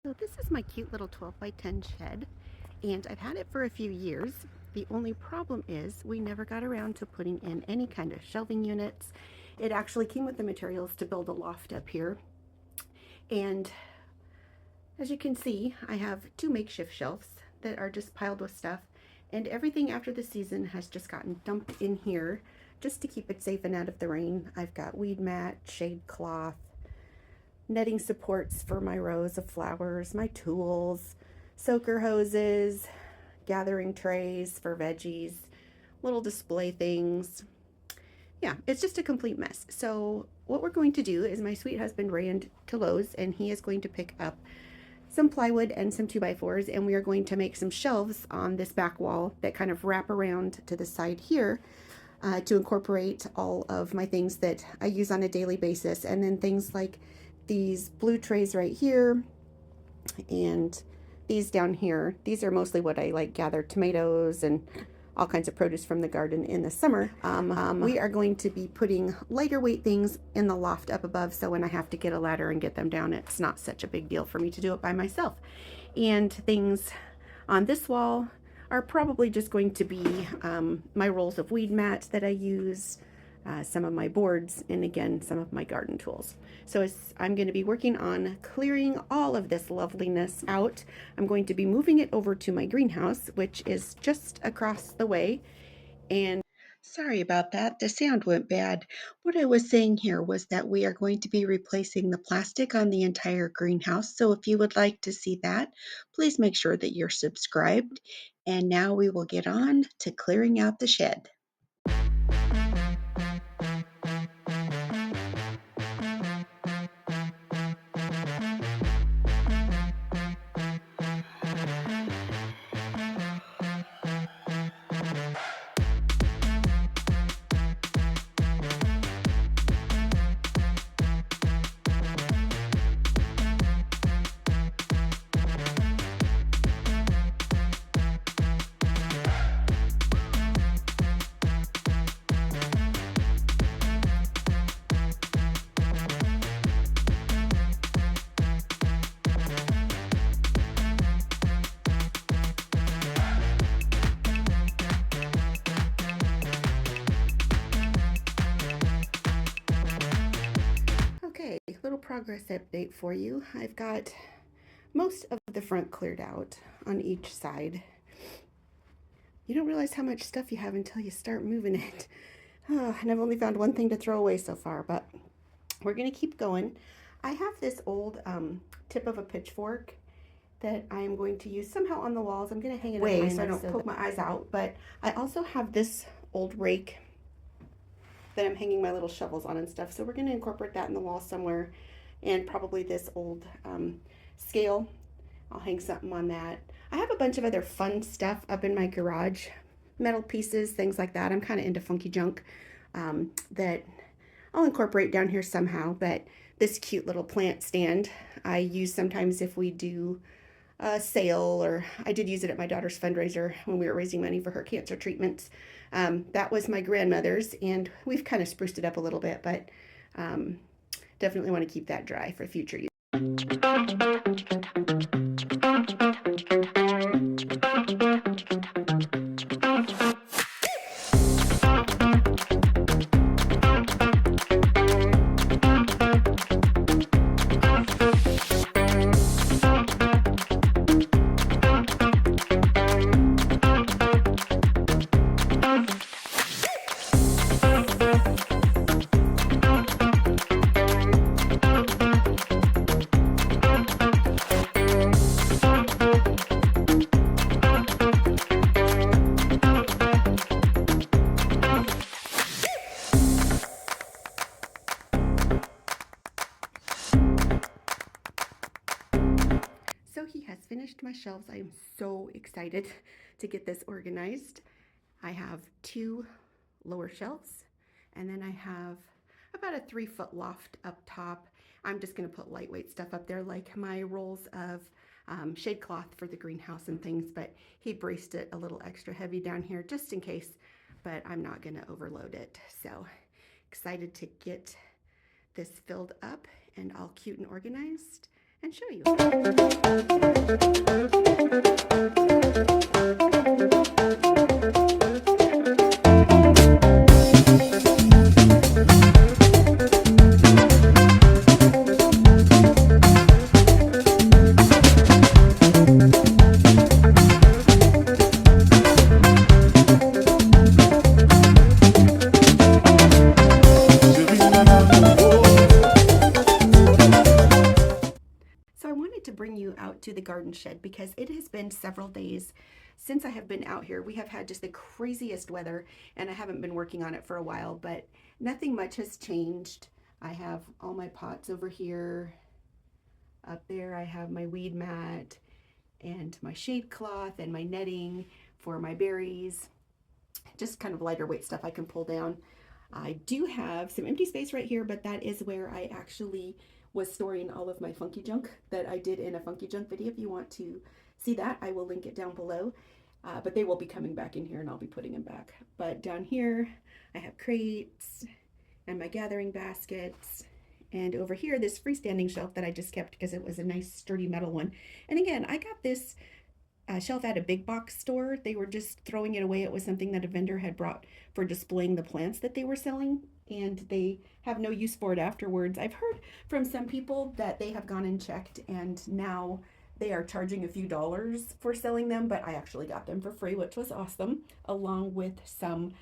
So this is my cute little 12 by 10 shed, and I've had it for a few years. The only problem is we never got around to putting in any kind of shelving units. It actually came with the materials to build a loft up here. And as you can see, I have two makeshift shelves that are just piled with stuff, and everything after the season has just gotten dumped in here just to keep it safe and out of the rain. I've got weed mat, shade cloth, netting supports for my rows of flowers, my tools, soaker hoses, gathering trays for veggies, little display things. Yeah, it's just a complete mess. So what we're going to do is my sweet husband ran to Lowe's and he is going to pick up some plywood and some 2x4s, and we are going to make some shelves on this back wall that kind of wrap around to the side here to incorporate all of my things that I use on a daily basis, and then things like these blue trays right here and these down here. These are mostly what I like gather tomatoes and all kinds of produce from the garden in the summer. We are going to be putting lighter weight things in the loft up above, so when I have to get a ladder and get them down, it's not such a big deal for me to do it by myself. And things on this wall are probably just going to be my rolls of weed mat that I use, some of my boards, and again, some of my garden tools. So I'm going to be working on clearing all of this loveliness out. I'm going to be moving it over to my greenhouse, which is just across the way. And sorry about that, the sound went bad. What I was saying here was that we are going to be replacing the plastic on the entire greenhouse. So if you would like to see that, please make sure that you're subscribed. And now we will get on to clearing out the shed. Okay, little progress update for you. I've got most of the front cleared out on each side. You don't realize how much stuff you have until you start moving it. Oh, and I've only found one thing to throw away so far, but we're gonna keep going. I have this old tip of a pitchfork that I am going to use somehow on the walls. I'm gonna hang it away so I don't poke my eyes out, but I also have this old rake that I'm hanging my little shovels on and stuff. So we're gonna incorporate that in the wall somewhere, and probably this old scale. I'll hang something on that. I have a bunch of other fun stuff up in my garage, metal pieces, things like that. I'm kind of into funky junk that I'll incorporate down here somehow. But this cute little plant stand I use sometimes if we do a sale, or I did use it at my daughter's fundraiser when we were raising money for her cancer treatments. That was my grandmother's, and we've kind of spruced it up a little bit, but definitely want to keep that dry for future use. So he has finished my shelves. I am so excited to get this organized. I have two lower shelves, and then I have about a 3-foot loft up top. I'm just gonna put lightweight stuff up there, like my rolls of shade cloth for the greenhouse and things, but he braced it a little extra heavy down here just in case, but I'm not gonna overload it. So excited to get this filled up and all cute and organized. and show you. So I wanted to bring you out to the garden shed because it has been several days since I have been out here. We have had just the craziest weather and I haven't been working on it for a while, but nothing much has changed. I have all my pots over here. Up there I have my weed mat and my shade cloth and my netting for my berries. Just kind of lighter weight stuff I can pull down. I do have some empty space right here, but that is where I actually was storing all of my funky junk that I did in a funky junk video. If you want to see that, I will link it down below. But they will be coming back in here and I'll be putting them back. But down here, I have crates and my gathering baskets. And over here, this freestanding shelf that I just kept because it was a nice sturdy metal one. And again, I got this shelf at a big box store. They were just throwing it away. It was something that a vendor had brought for displaying the plants that they were selling, and they have no use for it afterwards. I've heard from some people that they have gone and checked and now they are charging a few dollars for selling them, but I actually got them for free, which was awesome, along with some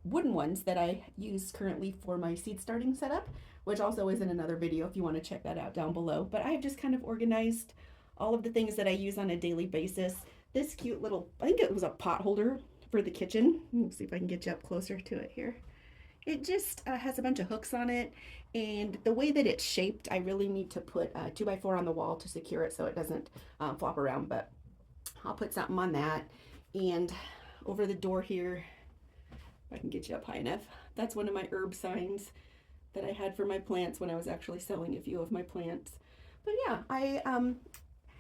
wooden ones that I use currently for my seed starting setup, which also is in another video if you want to check that out down below. But I have just kind of organized all of the things that I use on a daily basis. This cute little, I think it was a pot holder for the kitchen. Let's see if I can get you up closer to it here. It just has a bunch of hooks on it, and the way that it's shaped, I really need to put a 2x4 on the wall to secure it so it doesn't flop around, but I'll put something on that. And over the door here, if I can get you up high enough, that's one of my herb signs that I had for my plants when I was actually selling a few of my plants. But yeah, I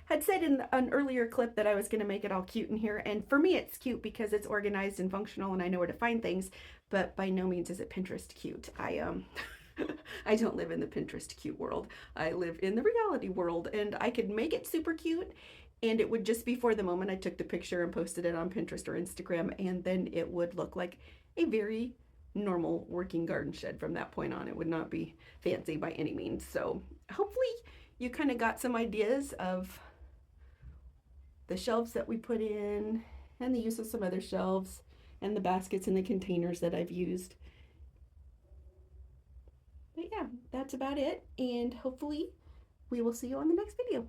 had said in an earlier clip that I was going to make it all cute in here, and for me it's cute because it's organized and functional and I know where to find things, but by no means is it Pinterest cute. I don't live in the Pinterest cute world. I live in the reality world, and I could make it super cute and it would just be for the moment I took the picture and posted it on Pinterest or Instagram, and then it would look like a very normal working garden shed from that point on. It would not be fancy by any means. So hopefully you kind of got some ideas of the shelves that we put in and the use of some other shelves and the baskets and the containers that I've used. But yeah, that's about it, and hopefully we will see you on the next video.